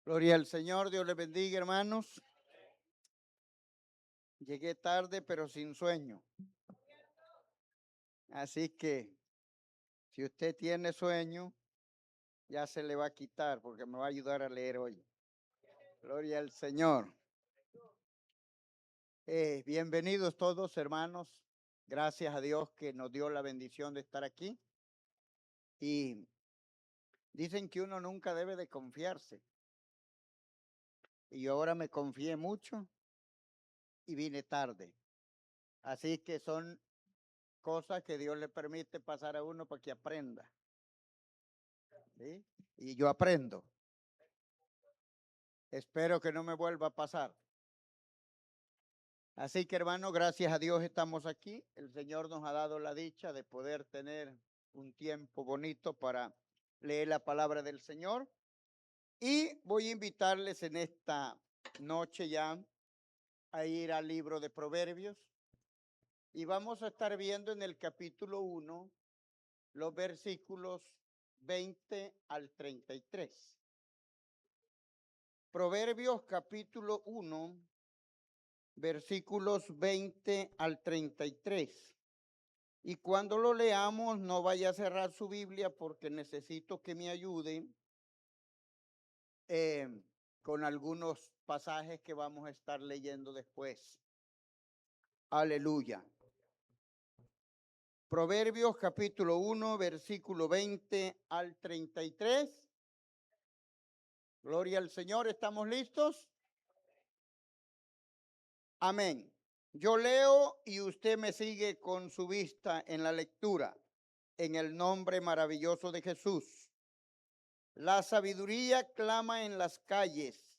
Gloria al Señor, Dios les bendiga, hermanos. Llegué tarde, pero sin sueño. Así que, si usted tiene sueño, ya se le va a quitar, porque me va a ayudar a leer hoy. Gloria al Señor. Bienvenidos todos, hermanos. Gracias a Dios que nos dio la bendición de estar aquí. Y dicen que uno nunca debe de confiarse. Y yo ahora me confié mucho y vine tarde. Así que son cosas que Dios le permite pasar a uno para que aprenda. ¿Sí? Y yo aprendo. Espero que no me vuelva a pasar. Así que, hermano, gracias a Dios estamos aquí. El Señor nos ha dado la dicha de poder tener un tiempo bonito para leer la palabra del Señor. Y voy a invitarles en esta noche ya a ir al libro de Proverbios. Y vamos a estar viendo en el capítulo 1 los versículos 20 al 33. Proverbios capítulo 1, versículos 20 al 33. Y cuando lo leamos, no vaya a cerrar su Biblia porque necesito que me ayude con algunos pasajes que vamos a estar leyendo después. Aleluya. Proverbios capítulo 1, versículo 20 al 33. Gloria al Señor, ¿estamos listos? Amén. Yo leo y usted me sigue con su vista en la lectura, en el nombre maravilloso de Jesús. La sabiduría clama en las calles,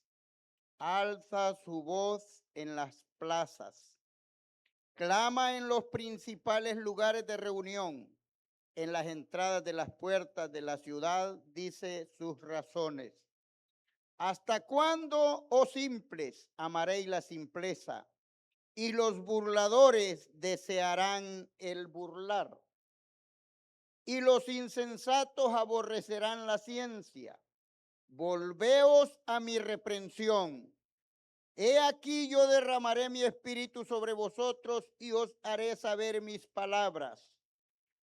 alza su voz en las plazas, clama en los principales lugares de reunión, en las entradas de las puertas de la ciudad, dice sus razones. ¿Hasta cuándo, oh simples, amaréis la simpleza? Y los burladores desearán el burlar. Y los insensatos aborrecerán la ciencia. Volveos a mi reprensión. He aquí yo derramaré mi espíritu sobre vosotros y os haré saber mis palabras.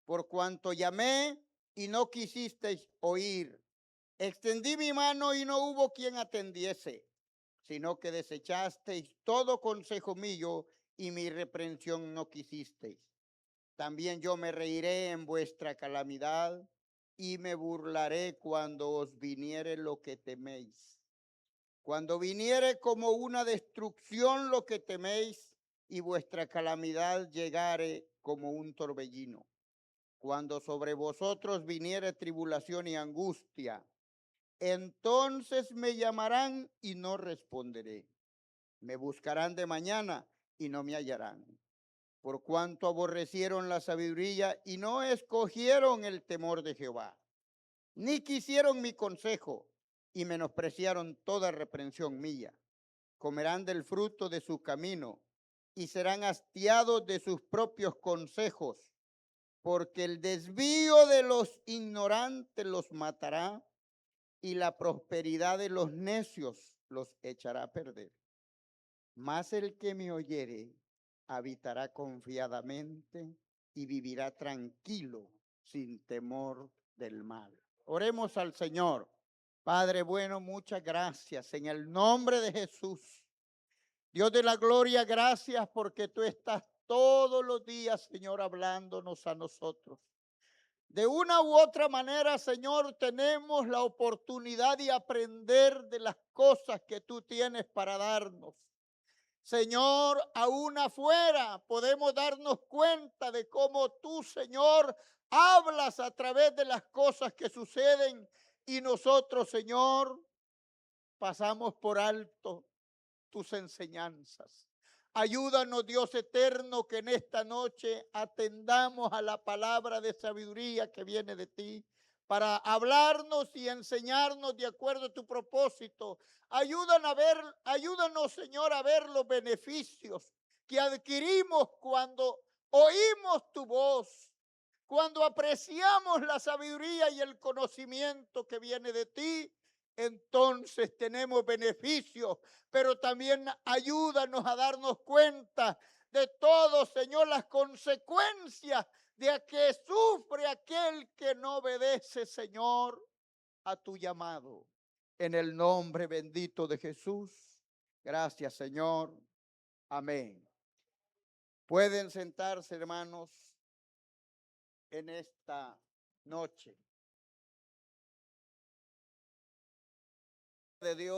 Por cuanto llamé y no quisisteis oír. Extendí mi mano y no hubo quien atendiese, sino que desechasteis todo consejo mío y mi reprensión no quisisteis. También yo me reiré en vuestra calamidad y me burlaré cuando os viniere lo que teméis. Cuando viniere como una destrucción lo que teméis y vuestra calamidad llegare como un torbellino. Cuando sobre vosotros viniere tribulación y angustia, entonces me llamarán y no responderé. Me buscarán de mañana y no me hallarán. Por cuanto aborrecieron la sabiduría y no escogieron el temor de Jehová, ni quisieron mi consejo y menospreciaron toda reprensión mía. Comerán del fruto de su camino y serán hastiados de sus propios consejos, porque el desvío de los ignorantes los matará y la prosperidad de los necios los echará a perder. Mas el que me oyere habitará confiadamente y vivirá tranquilo sin temor del mal. Oremos al Señor. Padre bueno, muchas gracias en el nombre de Jesús. Dios de la gloria, gracias porque tú estás todos los días, Señor, hablándonos a nosotros. De una u otra manera, Señor, tenemos la oportunidad de aprender de las cosas que tú tienes para darnos. Señor, aún afuera podemos darnos cuenta de cómo tú, Señor, hablas a través de las cosas que suceden y nosotros, Señor, pasamos por alto tus enseñanzas. Ayúdanos, Dios eterno, que en esta noche atendamos a la palabra de sabiduría que viene de ti para hablarnos y enseñarnos de acuerdo a tu propósito. Ayúdanos, Señor, a ver los beneficios que adquirimos cuando oímos tu voz, cuando apreciamos la sabiduría y el conocimiento que viene de ti entonces tenemos beneficios, pero también ayúdanos a darnos cuenta de todo, Señor, las consecuencias de que sufre aquel que no obedece, Señor, a tu llamado. En el nombre bendito de Jesús. Gracias, Señor. Amén. Pueden sentarse, hermanos, en esta noche. De Dios.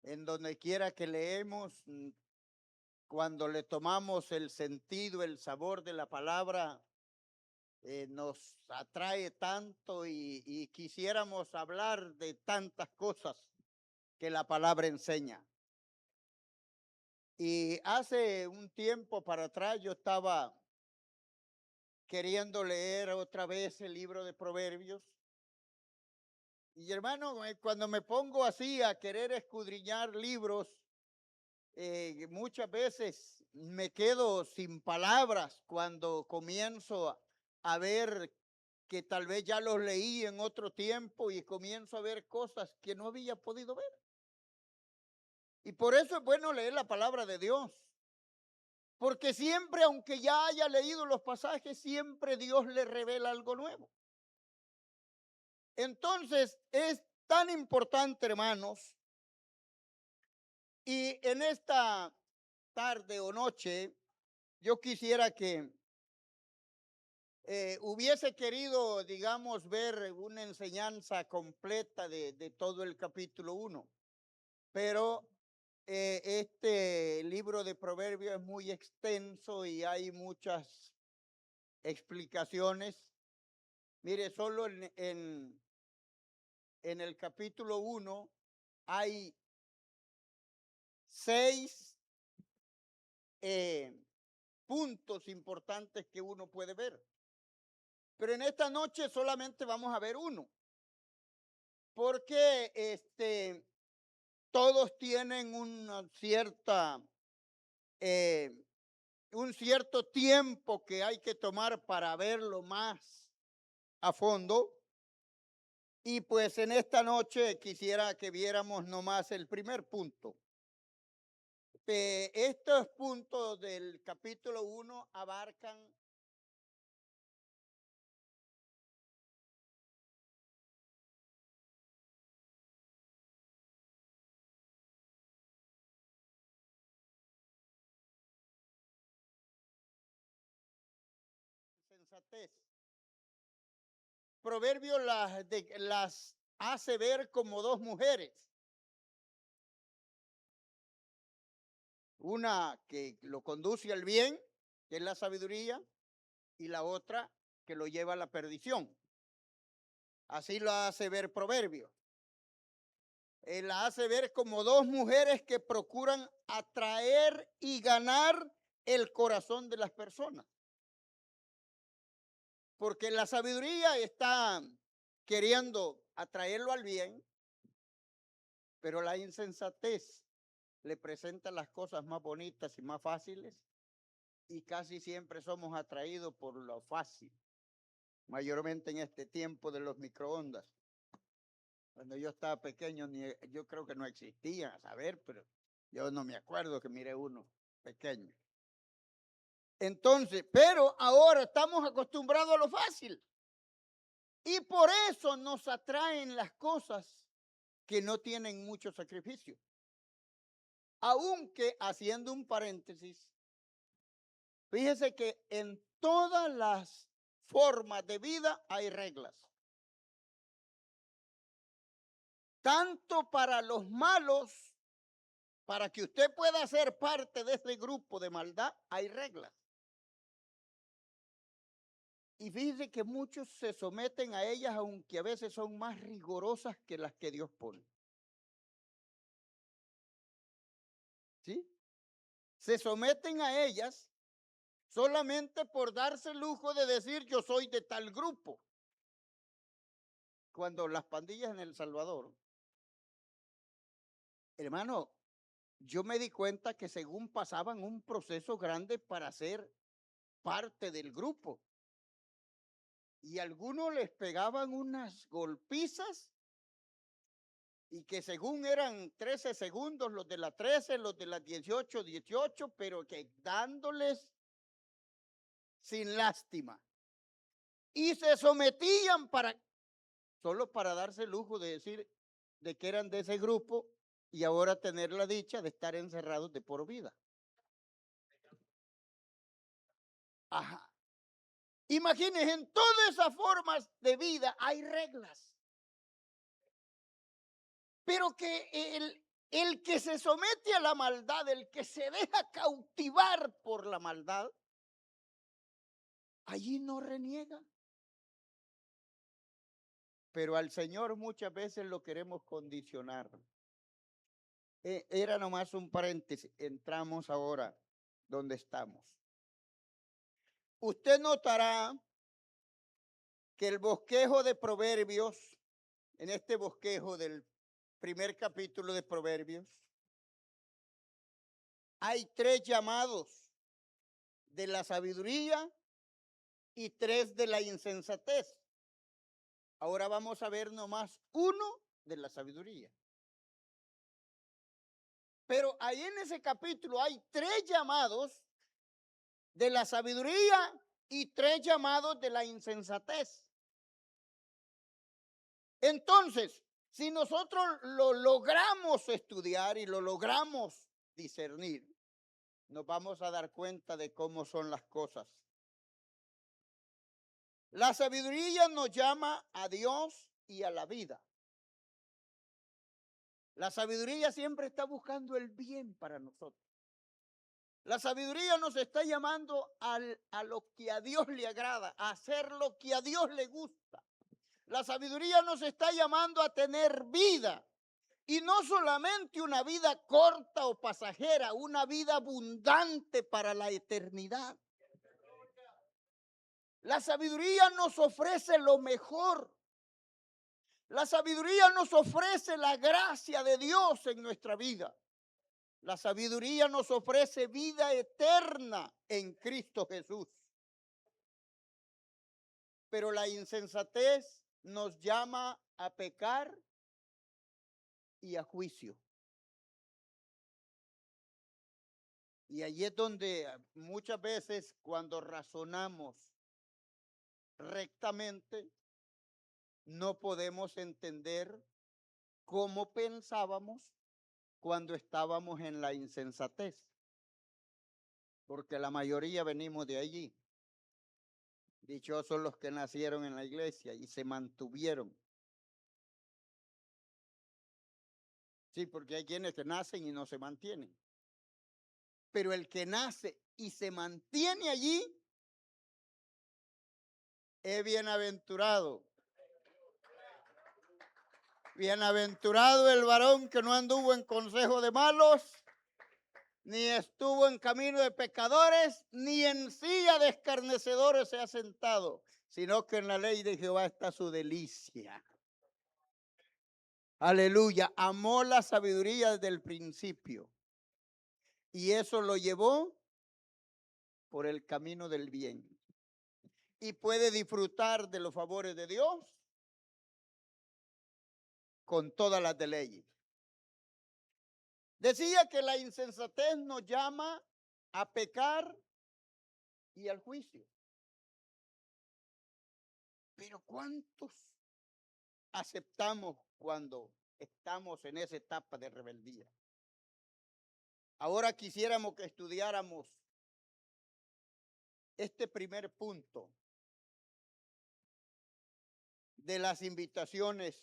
En donde quiera que leemos, cuando le tomamos el sentido, el sabor de la palabra, nos atrae tanto y quisiéramos hablar de tantas cosas que la palabra enseña. Y hace un tiempo para atrás yo estaba queriendo leer otra vez el libro de Proverbios. Y hermano, cuando me pongo así a querer escudriñar libros, muchas veces me quedo sin palabras cuando comienzo a ver que tal vez ya los leí en otro tiempo y comienzo a ver cosas que no había podido ver. Y por eso es bueno leer la palabra de Dios. Porque siempre, aunque ya haya leído los pasajes, siempre Dios le revela algo nuevo. Entonces, es tan importante, hermanos, y en esta tarde o noche, yo quisiera que hubiese querido, digamos, ver una enseñanza completa de todo el capítulo 1, pero este libro de Proverbios es muy extenso y hay muchas explicaciones. Mire, solo en el capítulo 1 hay 6 puntos importantes que uno puede ver. Pero en esta noche solamente vamos a ver uno. Porque todos tienen una cierta, un cierto tiempo que hay que tomar para verlo más a fondo. Y pues en esta noche quisiera que viéramos nomás el primer punto. Estos puntos del capítulo 1 abarcan sensatez. Proverbios las hace ver como dos mujeres. Una que lo conduce al bien, que es la sabiduría, y la otra que lo lleva a la perdición. Así lo hace ver Proverbios. La hace ver como dos mujeres que procuran atraer y ganar el corazón de las personas. Porque la sabiduría está queriendo atraerlo al bien, pero la insensatez le presenta las cosas más bonitas y más fáciles y casi siempre somos atraídos por lo fácil, mayormente en este tiempo de los microondas. Cuando yo estaba pequeño, yo creo que no existían, a saber, pero yo no me acuerdo que miré uno pequeño. Entonces, pero ahora estamos acostumbrados a lo fácil. Y por eso nos atraen las cosas que no tienen mucho sacrificio. Aunque, haciendo un paréntesis, fíjese que en todas las formas de vida hay reglas. Tanto para los malos, para que usted pueda ser parte de ese grupo de maldad, hay reglas. Y fíjese que muchos se someten a ellas, aunque a veces son más rigurosas que las que Dios pone. ¿Sí? Se someten a ellas solamente por darse el lujo de decir yo soy de tal grupo. Cuando las pandillas en El Salvador, hermano, yo me di cuenta que según pasaban un proceso grande para ser parte del grupo. Y algunos les pegaban unas golpizas y que según eran 13 segundos, los de la 13, los de las 18, 18, pero que dándoles sin lástima. Y se sometían solo para darse el lujo de decir de que eran de ese grupo y ahora tener la dicha de estar encerrados de por vida. Ajá. Imagínense, en todas esas formas de vida hay reglas. Pero que el que se somete a la maldad, el que se deja cautivar por la maldad, allí no reniega. Pero al Señor muchas veces lo queremos condicionar. Era nomás un paréntesis, entramos ahora donde estamos. Usted notará que el bosquejo de Proverbios, en este bosquejo del primer capítulo de Proverbios, hay 3 llamados de la sabiduría y 3 de la insensatez. Ahora vamos a ver nomás uno de la sabiduría. Pero ahí en ese capítulo hay 3 llamados de la sabiduría y 3 llamados de la insensatez. Entonces, si nosotros lo logramos estudiar y lo logramos discernir, nos vamos a dar cuenta de cómo son las cosas. La sabiduría nos llama a Dios y a la vida. La sabiduría siempre está buscando el bien para nosotros. La sabiduría nos está llamando a lo que a Dios le agrada, a hacer lo que a Dios le gusta. La sabiduría nos está llamando a tener vida. Y no solamente una vida corta o pasajera, una vida abundante para la eternidad. La sabiduría nos ofrece lo mejor. La sabiduría nos ofrece la gracia de Dios en nuestra vida. La sabiduría nos ofrece vida eterna en Cristo Jesús. Pero la insensatez nos llama a pecar y a juicio. Y allí es donde muchas veces cuando razonamos rectamente, no podemos entender cómo pensábamos cuando estábamos en la insensatez, porque la mayoría venimos de allí. Dichosos los que nacieron en la iglesia y se mantuvieron. Sí, porque hay quienes que nacen y no se mantienen. Pero el que nace y se mantiene allí es bienaventurado. Bienaventurado el varón que no anduvo en consejo de malos, ni estuvo en camino de pecadores, ni en silla de escarnecedores se ha sentado, sino que en la ley de Jehová está su delicia. Aleluya, amó la sabiduría desde el principio. Y eso lo llevó por el camino del bien. Y puede disfrutar de los favores de Dios con todas las de ley. Decía que la insensatez nos llama a pecar y al juicio. Pero ¿cuántos aceptamos cuando estamos en esa etapa de rebeldía? Ahora quisiéramos que estudiáramos este primer punto de las invitaciones,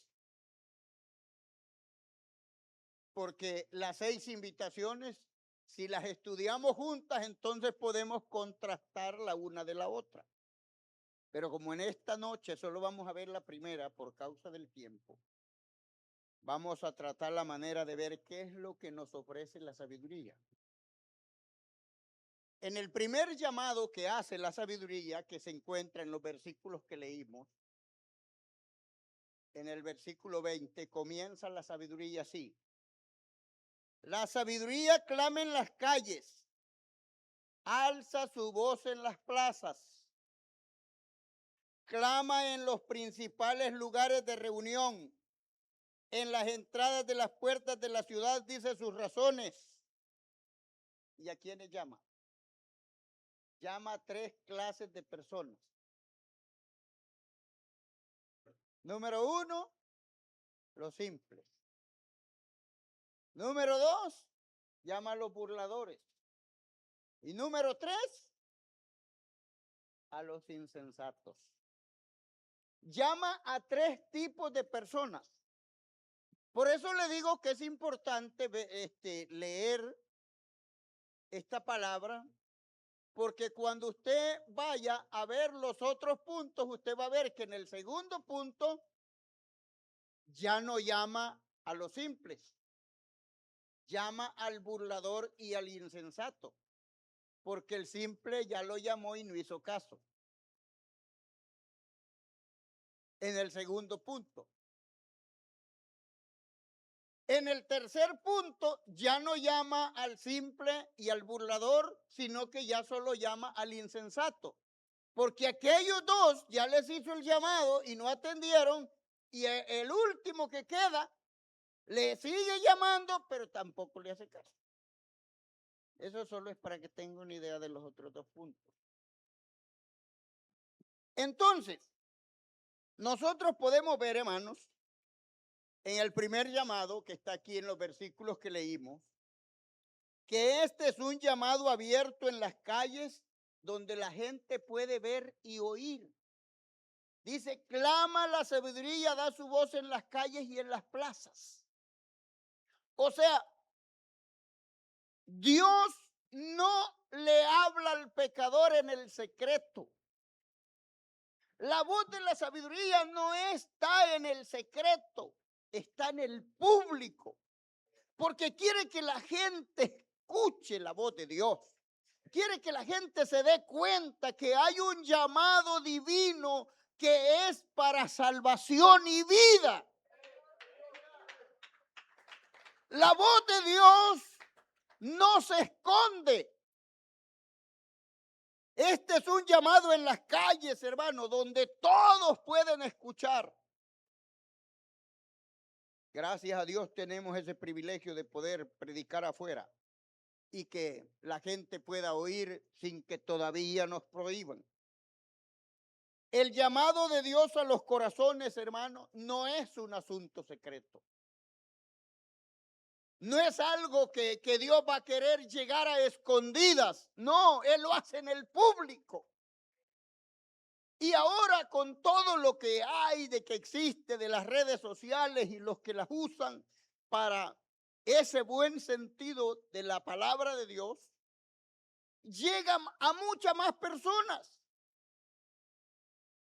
porque las 6 invitaciones, si las estudiamos juntas, entonces podemos contrastar la una de la otra. Pero como en esta noche solo vamos a ver la primera por causa del tiempo, vamos a tratar la manera de ver qué es lo que nos ofrece la sabiduría. En el primer llamado que hace la sabiduría, que se encuentra en los versículos que leímos, en el versículo 20, comienza la sabiduría así. La sabiduría clama en las calles, alza su voz en las plazas, clama en los principales lugares de reunión, en las entradas de las puertas de la ciudad, dice sus razones. ¿Y a quiénes llama? Llama a tres clases de personas. Número uno, los simples. Número dos, llama a los burladores. Y número tres, a los insensatos. Llama a tres tipos de personas. Por eso le digo que es importante leer esta palabra, porque cuando usted vaya a ver los otros puntos, usted va a ver que en el segundo punto ya no llama a los simples, llama al burlador y al insensato, porque el simple ya lo llamó y no hizo caso. En el segundo punto. En el tercer punto ya no llama al simple y al burlador, sino que ya solo llama al insensato. Porque aquellos dos ya les hizo el llamado y no atendieron, y el último que queda le sigue llamando, pero tampoco le hace caso. Eso solo es para que tenga una idea de los otros dos puntos. Entonces, nosotros podemos ver, hermanos, en el primer llamado que está aquí en los versículos que leímos, que este es un llamado abierto en las calles donde la gente puede ver y oír. Dice, clama la sabiduría, da su voz en las calles y en las plazas. O sea, Dios no le habla al pecador en el secreto. La voz de la sabiduría no está en el secreto, está en el público. Porque quiere que la gente escuche la voz de Dios. Quiere que la gente se dé cuenta que hay un llamado divino que es para salvación y vida. La voz de Dios no se esconde. Este es un llamado en las calles, hermano, donde todos pueden escuchar. Gracias a Dios tenemos ese privilegio de poder predicar afuera y que la gente pueda oír sin que todavía nos prohíban. El llamado de Dios a los corazones, hermano, no es un asunto secreto. No es algo que Dios va a querer llegar a escondidas. No, Él lo hace en el público. Y ahora con todo lo que hay de que existe de las redes sociales y los que las usan para ese buen sentido de la palabra de Dios, llegan a muchas más personas.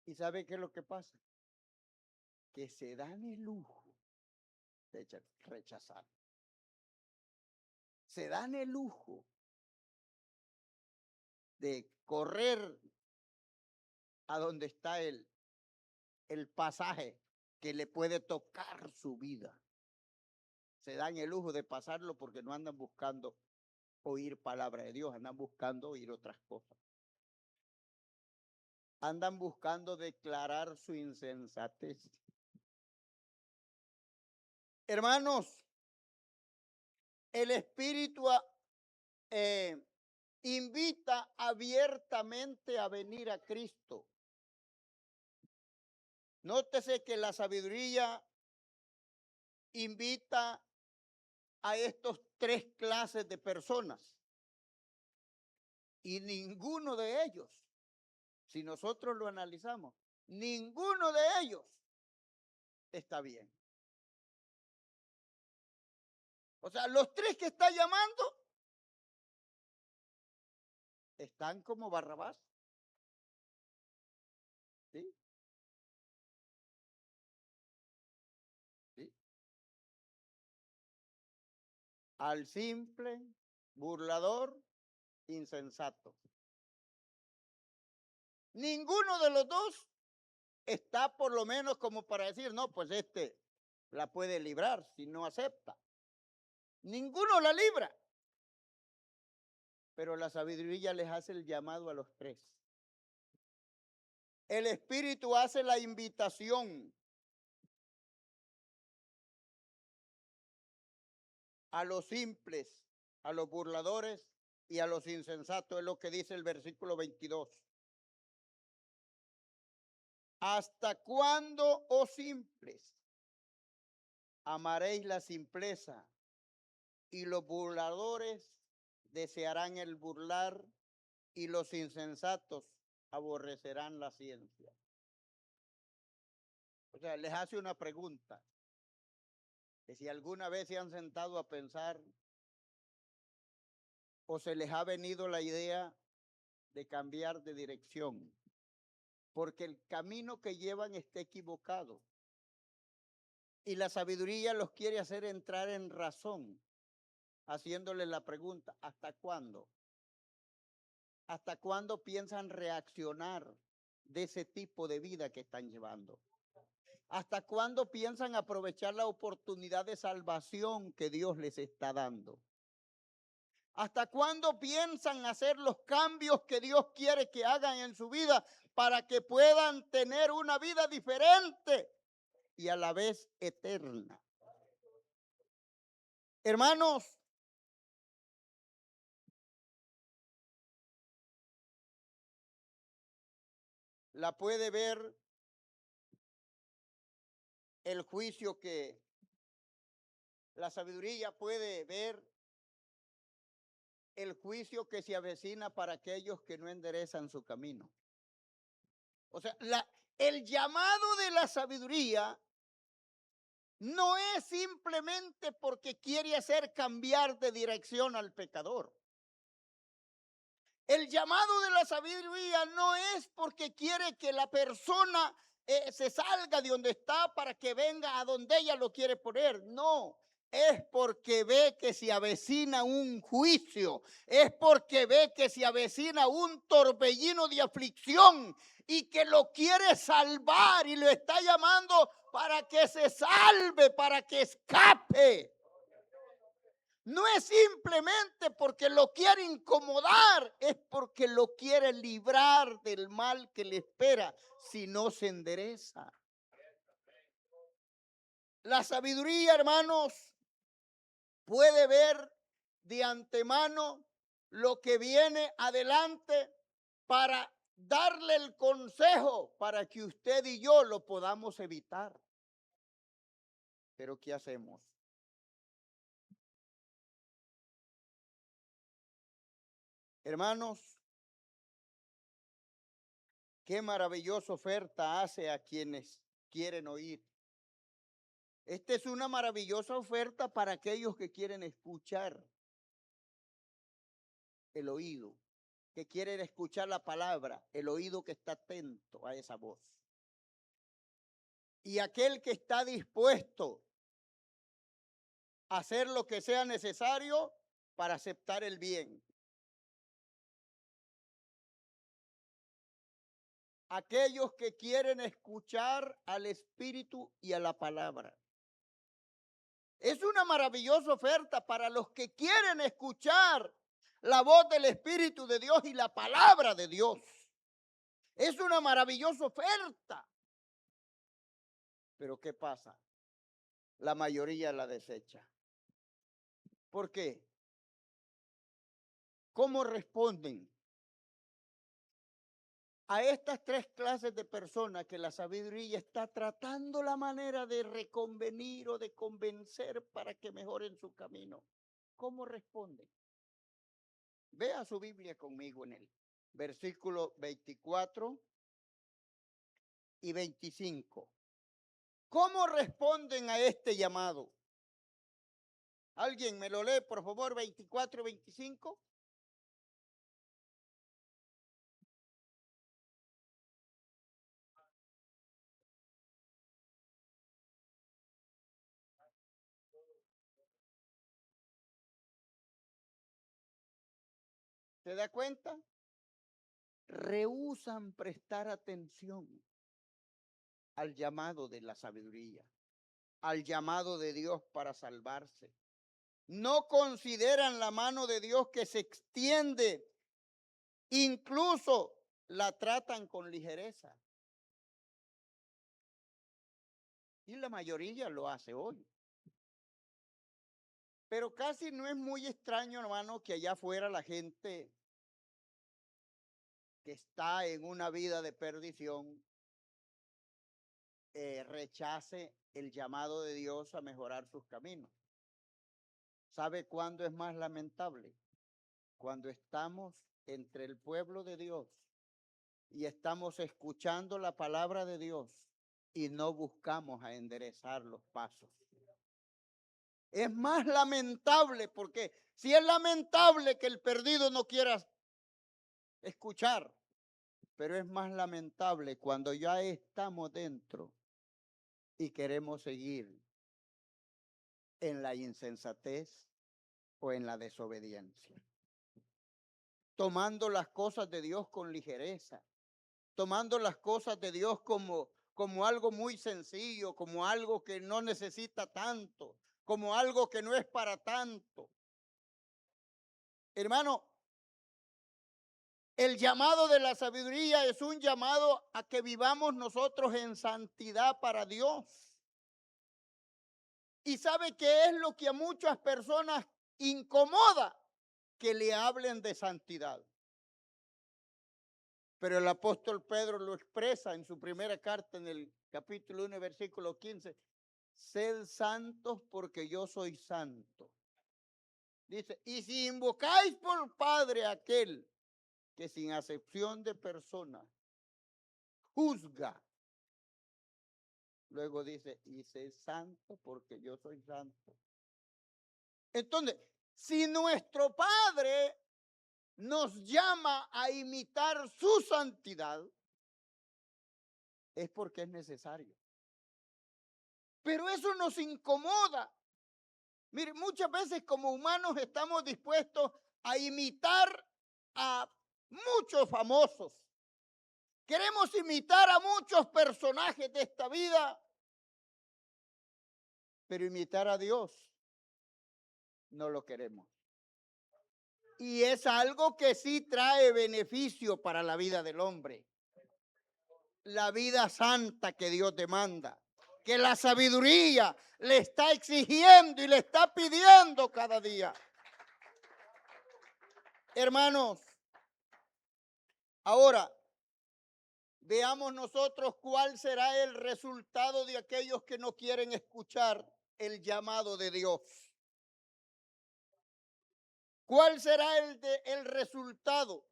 ¿Y sabe qué es lo que pasa? Que se dan el lujo de rechazar. Se dan el lujo de correr a donde está el pasaje que le puede tocar su vida. Se dan el lujo de pasarlo porque no andan buscando oír palabra de Dios, andan buscando oír otras cosas. Andan buscando declarar su insensatez. Hermanos, el Espíritu invita abiertamente a venir a Cristo. Nótese que la sabiduría invita a estos tres clases de personas y ninguno de ellos, si nosotros lo analizamos, ninguno de ellos está bien. O sea, los tres que está llamando están como Barrabás. ¿Sí? ¿Sí? Al simple, burlador, insensato. Ninguno de los dos está por lo menos como para decir, no, pues la puede librar si no acepta. Ninguno la libra. pero la sabiduría les hace el llamado a los tres. El Espíritu hace la invitación a los simples, a los burladores y a los insensatos, es lo que dice el versículo 22. ¿Hasta cuándo, oh simples, amaréis la simpleza y los burladores desearán el burlar y los insensatos aborrecerán la ciencia? O sea, les hace una pregunta, que si alguna vez se han sentado a pensar o se les ha venido la idea de cambiar de dirección, porque el camino que llevan está equivocado y la sabiduría los quiere hacer entrar en razón, haciéndoles la pregunta, ¿hasta cuándo? ¿Hasta cuándo piensan reaccionar de ese tipo de vida que están llevando? ¿Hasta cuándo piensan aprovechar la oportunidad de salvación que Dios les está dando? ¿Hasta cuándo piensan hacer los cambios que Dios quiere que hagan en su vida para que puedan tener una vida diferente y a la vez eterna? Hermanos, la puede ver el juicio que la sabiduría puede ver el juicio que se avecina para aquellos que no enderezan su camino. O sea, el llamado de la sabiduría no es simplemente porque quiere hacer cambiar de dirección al pecador. El llamado de la sabiduría no es porque quiere que la persona se salga de donde está para que venga a donde ella lo quiere poner. No, es porque ve que se avecina un juicio, es porque ve que se avecina un torbellino de aflicción y que lo quiere salvar y lo está llamando para que se salve, para que escape. No es simplemente porque lo quiere incomodar, es porque lo quiere librar del mal que le espera si no se endereza. La sabiduría, hermanos, puede ver de antemano lo que viene adelante para darle el consejo para que usted y yo lo podamos evitar. Pero ¿qué hacemos? Hermanos, qué maravillosa oferta hace a quienes quieren oír. Esta es una maravillosa oferta para aquellos que quieren escuchar el oído, que quieren escuchar la palabra, el oído que está atento a esa voz. Y aquel que está dispuesto a hacer lo que sea necesario para aceptar el bien. Aquellos que quieren escuchar al Espíritu y a la palabra. Es una maravillosa oferta para los que quieren escuchar la voz del Espíritu de Dios y la palabra de Dios. Es una maravillosa oferta. Pero ¿qué pasa? La mayoría la desecha. ¿Por qué? ¿Cómo responden a estas tres clases de personas que la sabiduría está tratando la manera de reconvenir o de convencer para que mejoren su camino? ¿Cómo responden? Vea su Biblia conmigo en el versículo 24 y 25. ¿Cómo responden a este llamado? ¿Alguien me lo lee, por favor, 24 y 25? ¿Se da cuenta? Rehúsan prestar atención al llamado de la sabiduría, al llamado de Dios para salvarse. No consideran la mano de Dios que se extiende, incluso la tratan con ligereza. Y la mayoría lo hace hoy. Pero casi no es muy extraño, hermano, que allá afuera la gente que está en una vida de perdición rechace el llamado de Dios a mejorar sus caminos. ¿Sabe cuándo es más lamentable? Cuando estamos entre el pueblo de Dios y estamos escuchando la palabra de Dios y no buscamos a enderezar los pasos. Es más lamentable porque si es lamentable que el perdido no quiera escuchar, pero es más lamentable cuando ya estamos dentro y queremos seguir en la insensatez o en la desobediencia, tomando las cosas de Dios con ligereza, tomando las cosas de Dios como algo muy sencillo, como algo que no necesita tanto, como algo que no es para tanto. Hermano, el llamado de la sabiduría es un llamado a que vivamos nosotros en santidad para Dios. ¿Y sabe qué es lo que a muchas personas incomoda? Que le hablen de santidad. Pero el apóstol Pedro lo expresa en su primera carta en el capítulo 1, versículo 15. Sed santos porque yo soy santo. Dice, y si invocáis por Padre aquel que sin acepción de persona juzga. Luego dice, y sé santo porque yo soy santo. Entonces, si nuestro Padre nos llama a imitar su santidad, es porque es necesario. Pero eso nos incomoda. Mire, muchas veces como humanos estamos dispuestos a imitar a muchos famosos. Queremos imitar a muchos personajes de esta vida, pero imitar a Dios no lo queremos. Y es algo que sí trae beneficio para la vida del hombre. La vida santa que Dios demanda, que la sabiduría le está exigiendo y le está pidiendo cada día. Hermanos, ahora veamos nosotros cuál será el resultado de aquellos que no quieren escuchar el llamado de Dios. ¿Cuál será el resultado?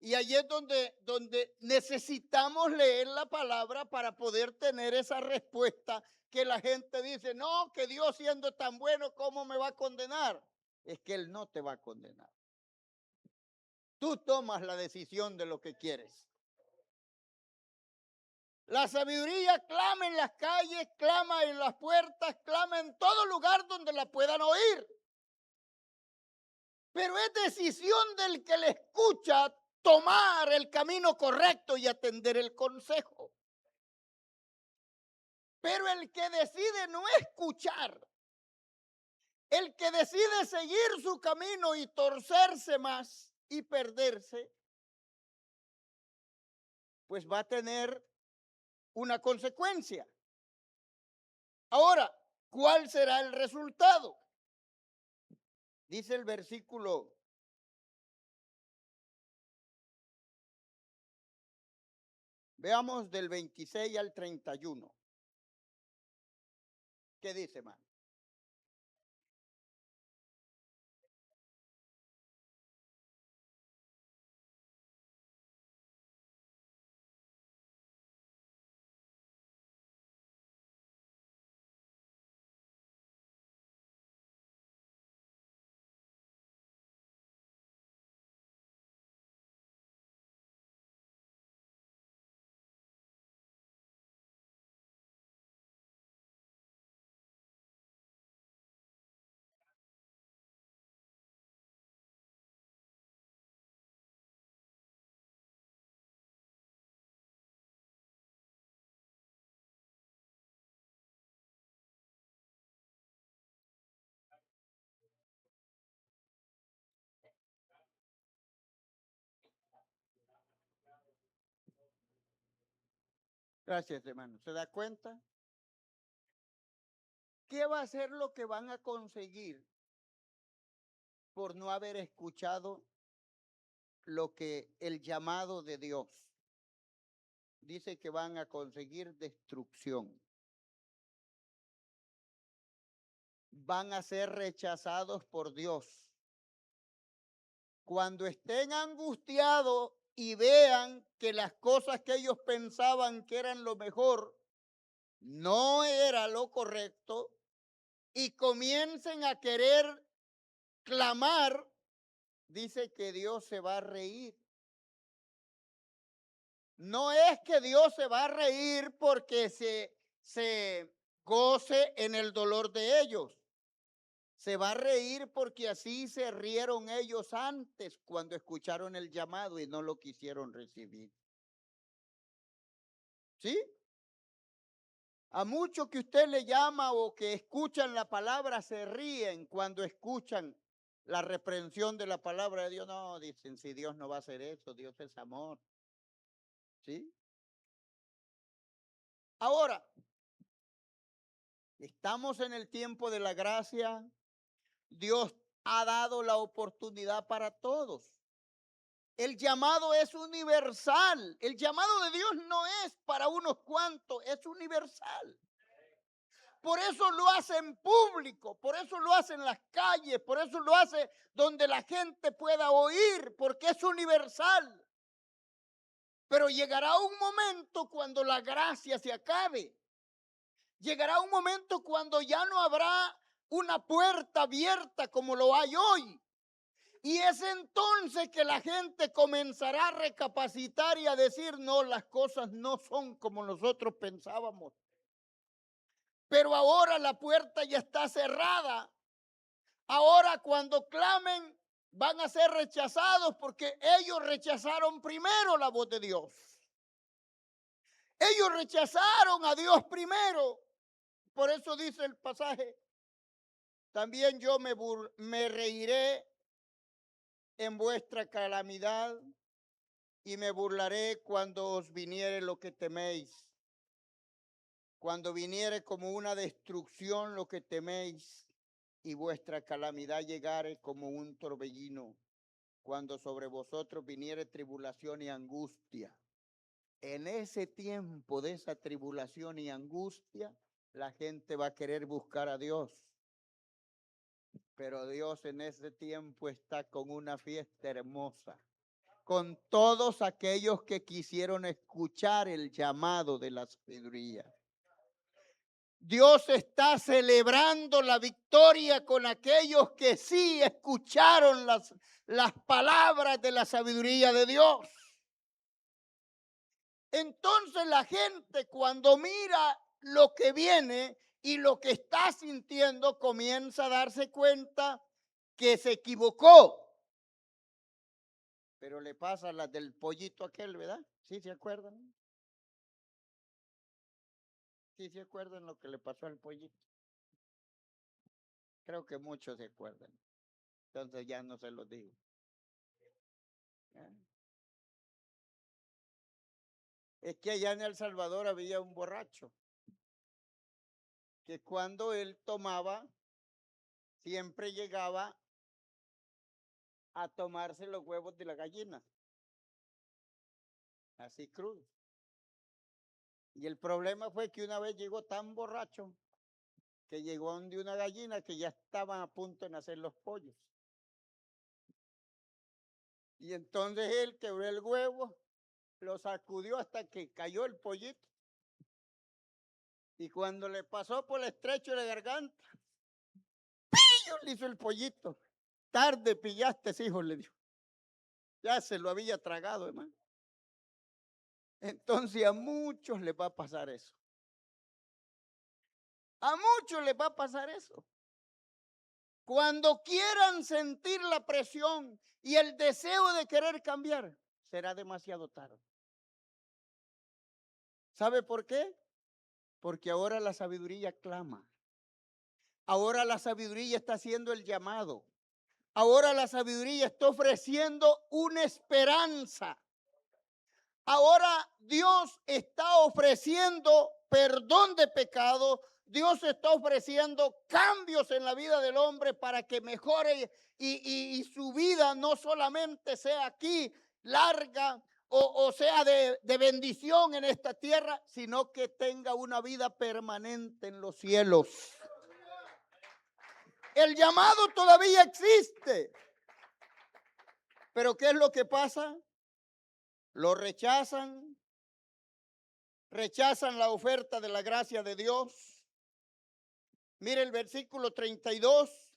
Y allí es donde necesitamos leer la palabra para poder tener esa respuesta que la gente dice, no, que Dios siendo tan bueno, ¿cómo me va a condenar? Es que Él no te va a condenar. Tú tomas la decisión de lo que quieres. La sabiduría clama en las calles, clama en las puertas, clama en todo lugar donde la puedan oír. Pero es decisión del que le escucha tomar el camino correcto y atender el consejo. Pero el que decide no escuchar, el que decide seguir su camino y torcerse más y perderse, pues va a tener una consecuencia. Ahora, ¿cuál será el resultado? Dice el versículo veamos del 26 al 31. ¿Qué dice, hermano? Gracias, hermano. ¿Se da cuenta? ¿Qué va a ser lo que van a conseguir por no haber escuchado lo que el llamado de Dios? Dice que van a conseguir destrucción. Van a ser rechazados por Dios. Cuando estén angustiados y vean que las cosas que ellos pensaban que eran lo mejor, no era lo correcto, y comiencen a querer clamar, dice que Dios se va a reír. No es que Dios se va a reír porque se goce en el dolor de ellos. Se va a reír porque así se rieron ellos antes cuando escucharon el llamado y no lo quisieron recibir. ¿Sí? A muchos que usted le llama o que escuchan la palabra se ríen cuando escuchan la reprensión de la palabra de Dios. No, dicen, si Dios no va a hacer eso, Dios es amor. ¿Sí? Ahora, estamos en el tiempo de la gracia. Dios ha dado la oportunidad para todos. El llamado es universal. El llamado de Dios no es para unos cuantos, es universal. Por eso lo hace en público, por eso lo hace en las calles, por eso lo hace donde la gente pueda oír, porque es universal. Pero llegará un momento cuando la gracia se acabe. Llegará un momento cuando ya no habrá una puerta abierta como lo hay hoy. Y es entonces que la gente comenzará a recapacitar y a decir, no, las cosas no son como nosotros pensábamos. Pero ahora la puerta ya está cerrada. Ahora cuando clamen van a ser rechazados porque ellos rechazaron primero la voz de Dios. Ellos rechazaron a Dios primero. Por eso dice el pasaje, también yo me reiré en vuestra calamidad y me burlaré cuando os viniere lo que teméis. Cuando viniere como una destrucción lo que teméis y vuestra calamidad llegare como un torbellino. Cuando sobre vosotros viniere tribulación y angustia. En ese tiempo de esa tribulación y angustia, la gente va a querer buscar a Dios. Pero Dios en ese tiempo está con una fiesta hermosa, con todos aquellos que quisieron escuchar el llamado de la sabiduría. Dios está celebrando la victoria con aquellos que sí escucharon las palabras de la sabiduría de Dios. Entonces la gente cuando mira lo que viene y lo que está sintiendo comienza a darse cuenta que se equivocó. Pero le pasa la del pollito aquel, ¿verdad? ¿Sí se acuerdan? ¿Sí se acuerdan lo que le pasó al pollito? Creo que muchos se acuerdan. Entonces ya no se los digo. ¿Eh? Es que allá en El Salvador había un borracho que cuando él tomaba siempre llegaba a tomarse los huevos de la gallina, así crudo. Y el problema fue que una vez llegó tan borracho que llegó donde una gallina que ya estaban a punto de nacer los pollos. Y entonces él quebró el huevo, lo sacudió hasta que cayó el pollito. Y cuando le pasó por el estrecho de la garganta, ¡pillo! Le hizo el pollito. Tarde pillaste, hijo, le dijo. Ya se lo había tragado, hermano. Entonces a muchos les va a pasar eso. A muchos les va a pasar eso. Cuando quieran sentir la presión y el deseo de querer cambiar, será demasiado tarde. ¿Sabe por qué? Porque ahora la sabiduría clama. Ahora la sabiduría está haciendo el llamado. Ahora la sabiduría está ofreciendo una esperanza. ahora Dios está ofreciendo perdón de pecado. Dios está ofreciendo cambios en la vida del hombre para que mejore y su vida no solamente sea aquí larga o sea de bendición en esta tierra, sino que tenga una vida permanente en los cielos. El llamado todavía existe. Pero ¿qué es lo que pasa? Lo rechazan, rechazan la oferta de la gracia de Dios. Mire el versículo 32.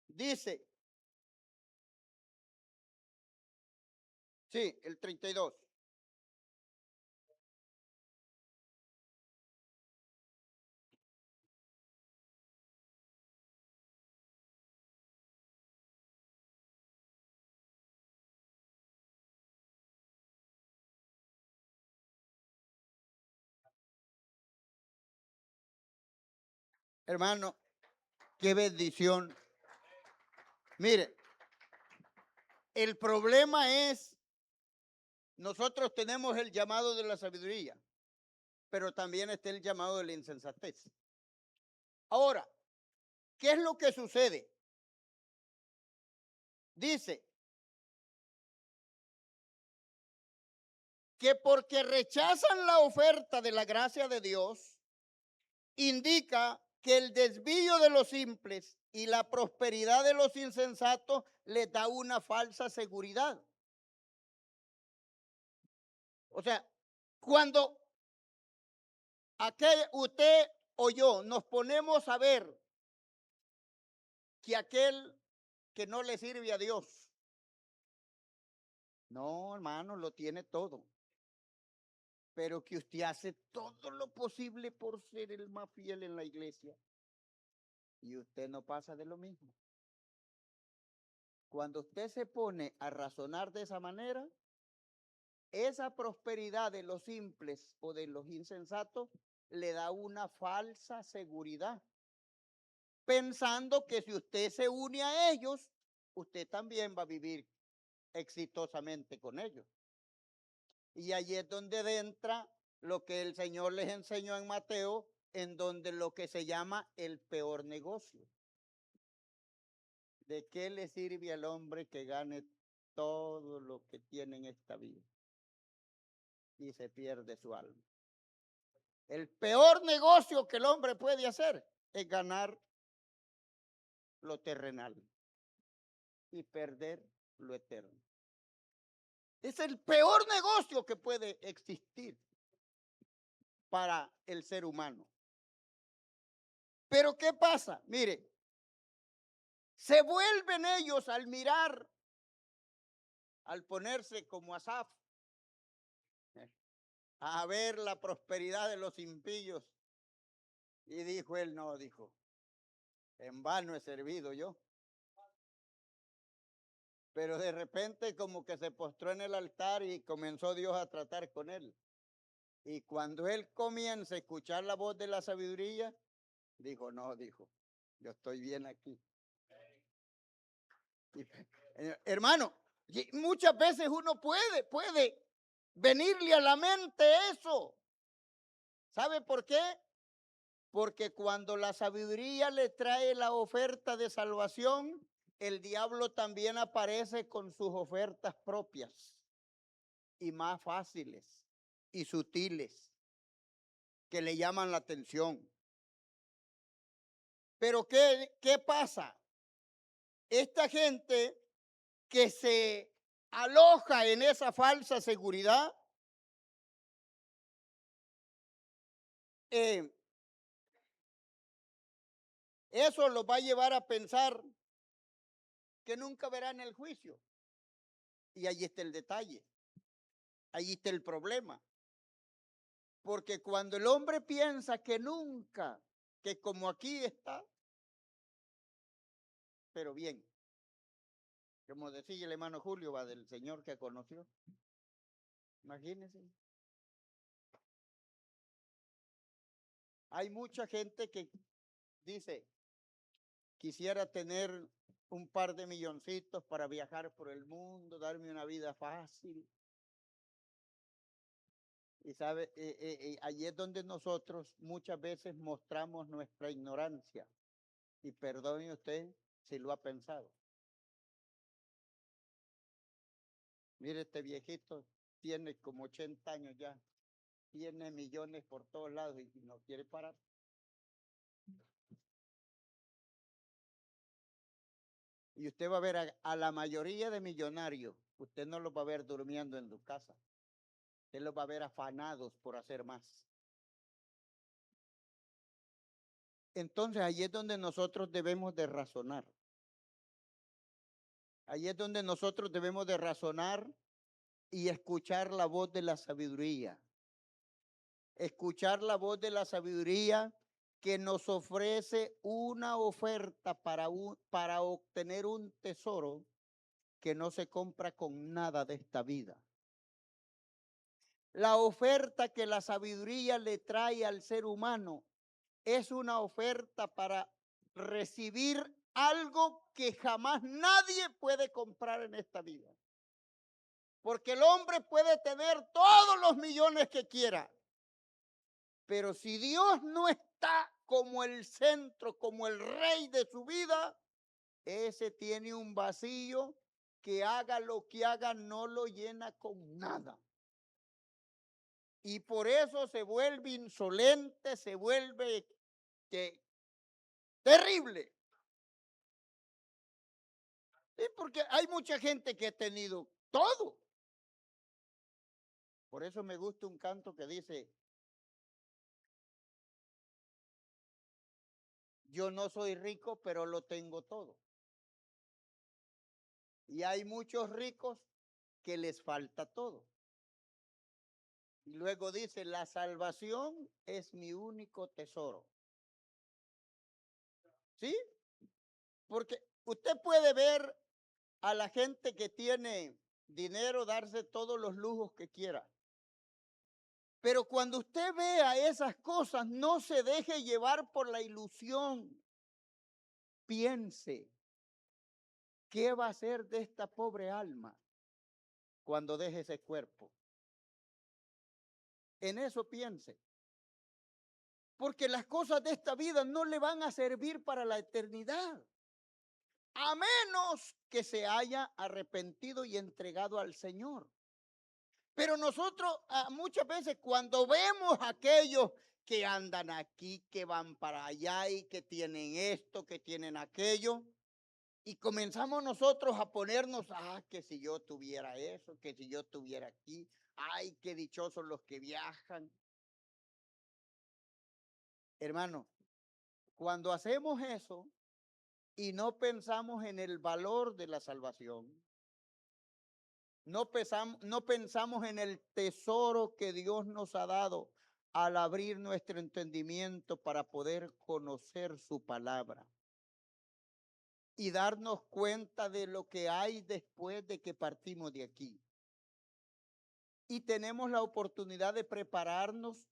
Dice, sí, el 32. Hermano, qué bendición. Mire, el problema es, nosotros tenemos el llamado de la sabiduría, pero también está el llamado de la insensatez. Ahora, ¿qué es lo que sucede? Dice que porque rechazan la oferta de la gracia de Dios, indica que el desvío de los simples y la prosperidad de los insensatos les da una falsa seguridad. O sea, cuando usted o yo nos ponemos a ver que aquel que no le sirve a Dios, no, hermano, lo tiene todo, pero que usted hace todo lo posible por ser el más fiel en la iglesia y usted no pasa de lo mismo. Cuando usted se pone a razonar de esa manera, esa prosperidad de los simples o de los insensatos le da una falsa seguridad, pensando que si usted se une a ellos, usted también va a vivir exitosamente con ellos. Y ahí es donde entra lo que el Señor les enseñó en Mateo, en donde lo que se llama el peor negocio. ¿De qué le sirve al hombre que gane todo lo que tiene en esta vida y se pierde su alma? El peor negocio que el hombre puede hacer es ganar lo terrenal y perder lo eterno. Es el peor negocio que puede existir para el ser humano. Pero ¿qué pasa? Mire, se vuelven ellos al mirar, al ponerse como Asaf, a ver la prosperidad de los impíos. Y dijo él, no, dijo, en vano he servido yo. Pero de repente como que se postró en el altar y comenzó Dios a tratar con él. Y cuando él comienza a escuchar la voz de la sabiduría, dijo, no, dijo, yo estoy bien aquí. Y, hermano, muchas veces uno puede venirle a la mente eso. ¿Sabe por qué? Porque cuando la sabiduría le trae la oferta de salvación, el diablo también aparece con sus ofertas propias y más fáciles y sutiles que le llaman la atención. Pero ¿qué pasa? Esta gente que se aloja en esa falsa seguridad, eso los va a llevar a pensar que nunca verán el juicio. Y ahí está el detalle. Ahí está el problema. Porque cuando el hombre piensa que nunca, que como aquí está, pero bien, como decía el hermano Julio, va del Señor que conoció. Imagínense. Hay mucha gente que dice, quisiera tener un par de milloncitos para viajar por el mundo, darme una vida fácil. Y sabe, allí es donde nosotros muchas veces mostramos nuestra ignorancia. Y perdone usted si lo ha pensado. Mire, este viejito tiene como 80 años ya, tiene millones por todos lados y no quiere parar. Y usted va a ver a la mayoría de millonarios, usted no los va a ver durmiendo en su casa. Usted los va a ver afanados por hacer más. Entonces, ahí es donde nosotros debemos de razonar. Ahí es donde nosotros debemos de razonar y escuchar la voz de la sabiduría. Escuchar la voz de la sabiduría que nos ofrece una oferta para obtener un tesoro que no se compra con nada de esta vida. La oferta que la sabiduría le trae al ser humano es una oferta para recibir algo que jamás nadie puede comprar en esta vida. Porque el hombre puede tener todos los millones que quiera, pero si Dios no está como el centro, como el rey de su vida, ese tiene un vacío que haga lo que haga, no lo llena con nada. Y por eso se vuelve insolente, se vuelve terrible. Sí, porque hay mucha gente que ha tenido todo. Por eso me gusta un canto que dice, yo no soy rico, pero lo tengo todo. Y hay muchos ricos que les falta todo. Y luego dice, la salvación es mi único tesoro. ¿Sí? Porque usted puede ver a la gente que tiene dinero darse todos los lujos que quiera. Pero cuando usted vea esas cosas, no se deje llevar por la ilusión. Piense, ¿qué va a hacer de esta pobre alma cuando deje ese cuerpo? En eso piense. Porque las cosas de esta vida no le van a servir para la eternidad. A menos que se haya arrepentido y entregado al Señor. Pero nosotros muchas veces cuando vemos a aquellos que andan aquí, que van para allá y que tienen esto, que tienen aquello, y comenzamos nosotros a ponernos, que si yo tuviera eso, que si yo tuviera aquí, ay, qué dichosos los que viajan. Hermano, cuando hacemos eso y no pensamos en el valor de la salvación, no pensamos en el tesoro que Dios nos ha dado al abrir nuestro entendimiento para poder conocer su palabra y darnos cuenta de lo que hay después de que partimos de aquí. Y tenemos la oportunidad de prepararnos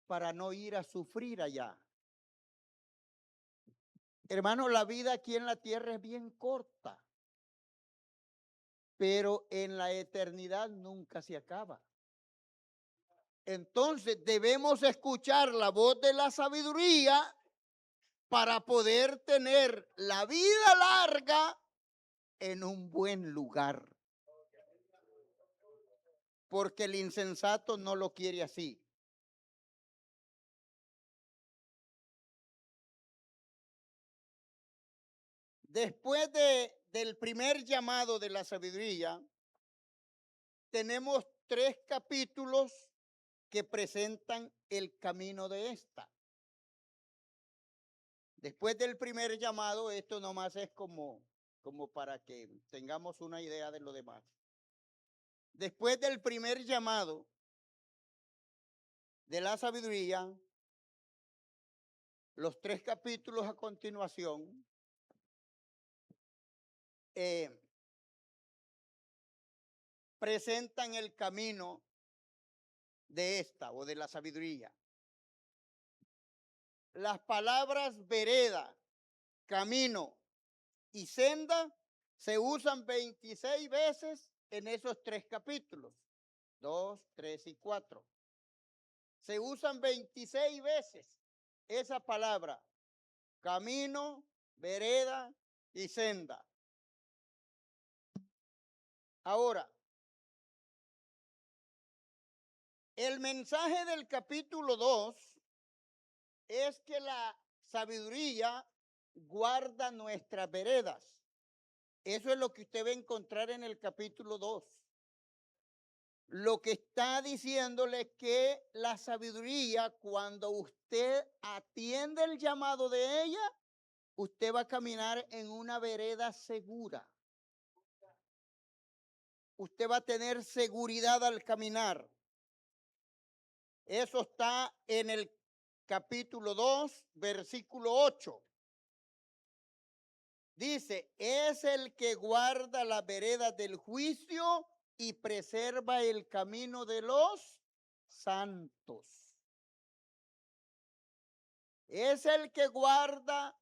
para no ir a sufrir allá. Hermano, la vida aquí en la tierra es bien corta, pero en la eternidad nunca se acaba. Entonces debemos escuchar la voz de la sabiduría para poder tener la vida larga en un buen lugar. Porque el insensato no lo quiere así. Después del primer llamado de la sabiduría, tenemos 3 capítulos que presentan el camino de esta. Después del primer llamado, esto nomás es como para que tengamos una idea de lo demás. Después del primer llamado de la sabiduría, los 3 capítulos a continuación presentan el camino de esta o de la sabiduría. Las palabras vereda, camino y senda se usan 26 veces en esos 3 capítulos, 2, 3 y 4. Se usan 26 veces esa palabra, camino, vereda y senda. Ahora, el mensaje del capítulo 2 es que la sabiduría guarda nuestras veredas. Eso es lo que usted va a encontrar en el capítulo 2. Lo que está diciéndole es que la sabiduría, cuando usted atiende el llamado de ella, usted va a caminar en una vereda segura. Usted va a tener seguridad al caminar. Eso está en el capítulo 2, versículo 8. Dice, es el que guarda la vereda del juicio y preserva el camino de los santos. Es el que guarda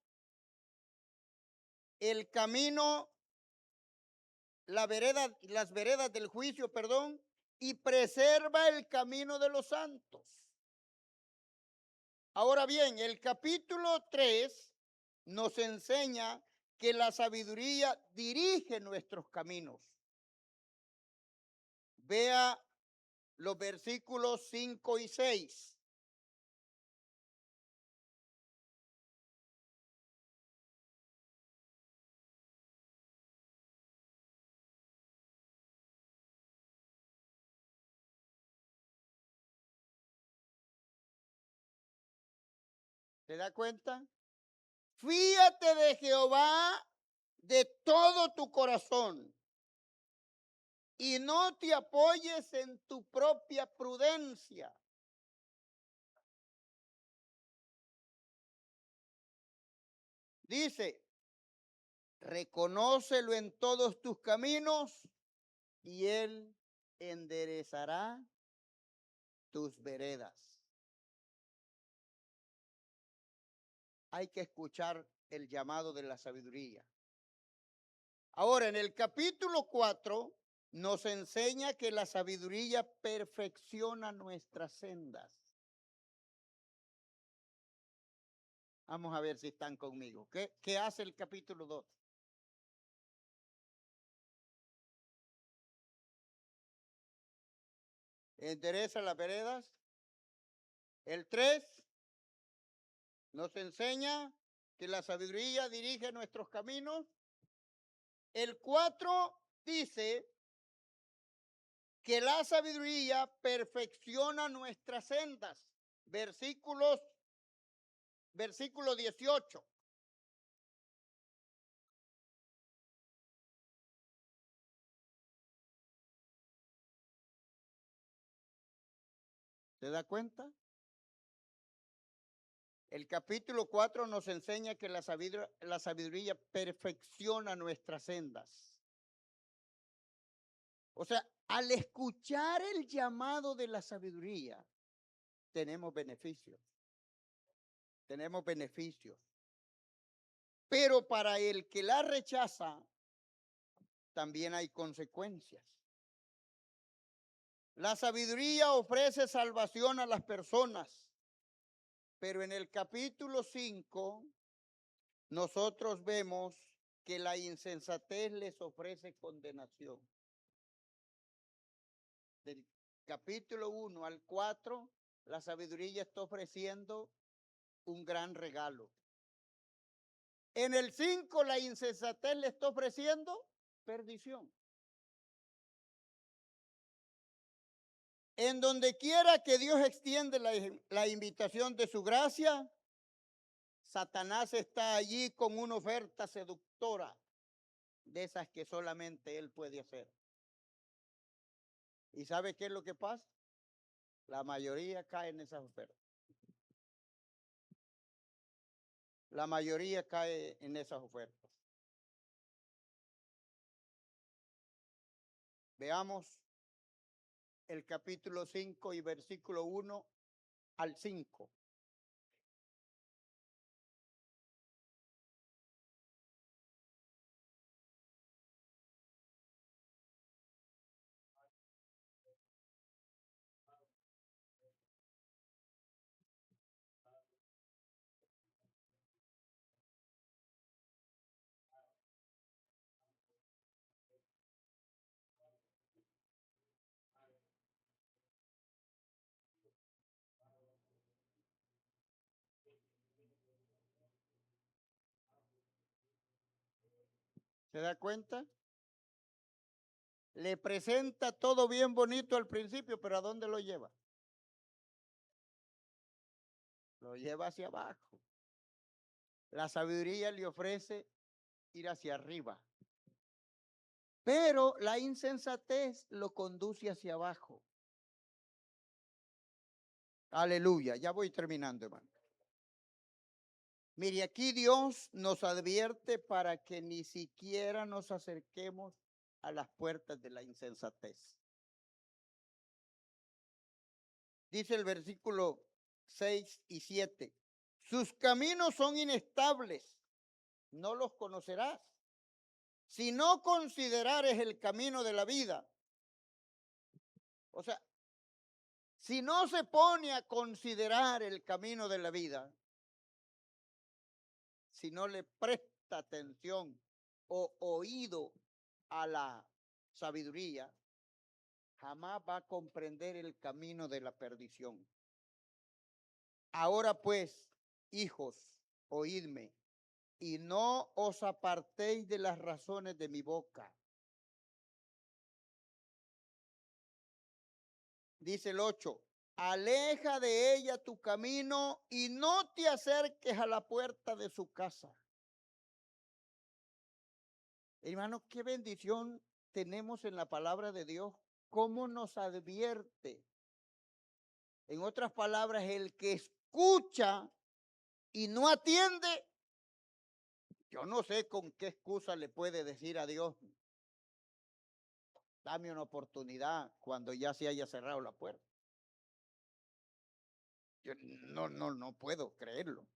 el camino, las veredas del juicio, perdón, y preserva el camino de los santos. Ahora bien, el capítulo 3 nos enseña que la sabiduría dirige nuestros caminos. Vea los versículos 5 y 6. ¿Se da cuenta? Fíate de Jehová de todo tu corazón y no te apoyes en tu propia prudencia. Dice, reconócelo en todos tus caminos y él enderezará tus veredas. Hay que escuchar el llamado de la sabiduría. Ahora, en el capítulo 4 nos enseña que la sabiduría perfecciona nuestras sendas. Vamos a ver si están conmigo. ¿Qué hace el capítulo 2? Endereza las veredas. El 3 nos enseña que la sabiduría dirige nuestros caminos. El 4 dice que la sabiduría perfecciona nuestras sendas. Versículo 18. ¿Se da cuenta? El capítulo 4 nos enseña que la sabiduría perfecciona nuestras sendas. O sea, al escuchar el llamado de la sabiduría, tenemos beneficios. Tenemos beneficios. Pero para el que la rechaza, también hay consecuencias. La sabiduría ofrece salvación a las personas, pero en el capítulo 5 nosotros vemos que la insensatez les ofrece condenación. Del capítulo 1 al 4, la sabiduría está ofreciendo un gran regalo. En el 5, la insensatez le está ofreciendo perdición. En donde quiera que Dios extiende la invitación de su gracia, Satanás está allí con una oferta seductora de esas que solamente él puede hacer. ¿Y sabe qué es lo que pasa? La mayoría cae en esas ofertas. La mayoría cae en esas ofertas. Veamos el capítulo 5 y versículo 1 al 5. ¿Se da cuenta? Le presenta todo bien bonito al principio, pero ¿a dónde lo lleva? Lo lleva hacia abajo. La sabiduría le ofrece ir hacia arriba, pero la insensatez lo conduce hacia abajo. Aleluya, ya voy terminando, hermano. Mire, aquí Dios nos advierte para que ni siquiera nos acerquemos a las puertas de la insensatez. Dice el versículo 6 y 7. Sus caminos son inestables, no los conocerás. Si no considerares el camino de la vida, o sea, si no se pone a considerar el camino de la vida, si no le presta atención o oído a la sabiduría, jamás va a comprender el camino de la perdición. Ahora pues, hijos, oídme, y no os apartéis de las razones de mi boca. Dice el 8, aleja de ella tu camino y no te acerques a la puerta de su casa. Hermano, qué bendición tenemos en la palabra de Dios, cómo nos advierte. En otras palabras, el que escucha y no atiende, yo no sé con qué excusa le puede decir a Dios, dame una oportunidad cuando ya se haya cerrado la puerta. Yo no puedo creerlo.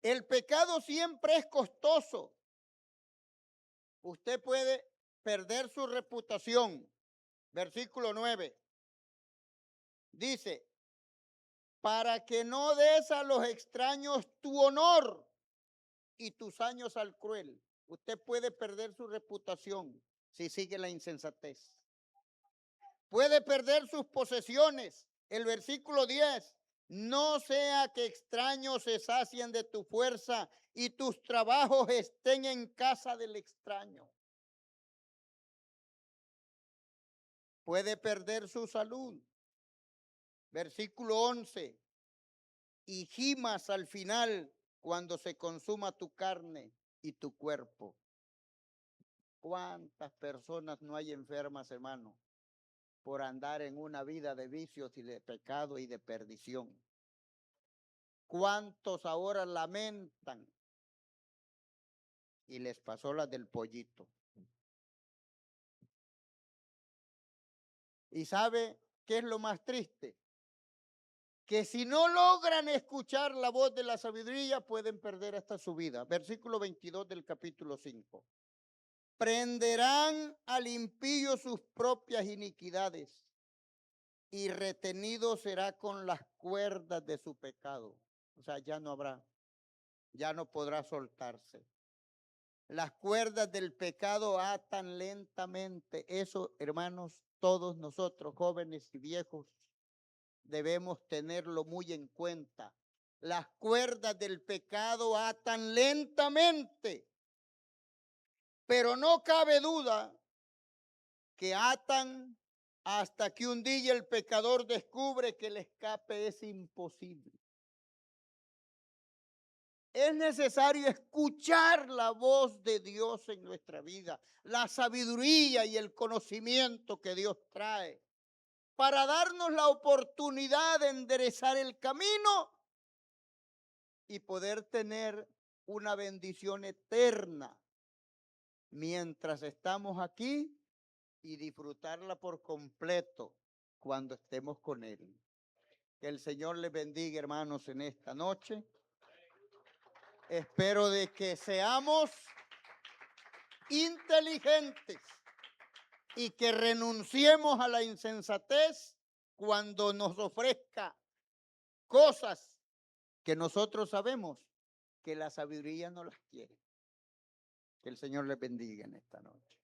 El pecado siempre es costoso. Usted puede perder su reputación. Versículo 9. Dice, para que no des a los extraños tu honor y tus años al cruel. Usted puede perder su reputación si sigue la insensatez. Puede perder sus posesiones. El versículo 10. No sea que extraños se sacien de tu fuerza y tus trabajos estén en casa del extraño. Puede perder su salud. Versículo 11. Y gimas al final cuando se consuma tu carne y tu cuerpo. ¿Cuántas personas no hay enfermas, hermano, por andar en una vida de vicios y de pecado y de perdición? ¿Cuántos ahora lamentan? Y les pasó la del pollito. ¿Y sabe qué es lo más triste? Que si no logran escuchar la voz de la sabiduría, pueden perder hasta su vida. Versículo 22 del capítulo 5. Prenderán al impío sus propias iniquidades y retenido será con las cuerdas de su pecado. O sea, ya no habrá, ya no podrá soltarse. Las cuerdas del pecado atan lentamente. Eso, hermanos, todos nosotros, jóvenes y viejos, debemos tenerlo muy en cuenta. Las cuerdas del pecado atan lentamente, pero no cabe duda que atan hasta que un día el pecador descubre que el escape es imposible. Es necesario escuchar la voz de Dios en nuestra vida, la sabiduría y el conocimiento que Dios trae, para darnos la oportunidad de enderezar el camino y poder tener una bendición eterna mientras estamos aquí y disfrutarla por completo cuando estemos con Él. Que el Señor les bendiga, hermanos, en esta noche. Espero de que seamos inteligentes y que renunciemos a la insensatez cuando nos ofrezca cosas que nosotros sabemos que la sabiduría no las quiere. Que el Señor les bendiga en esta noche.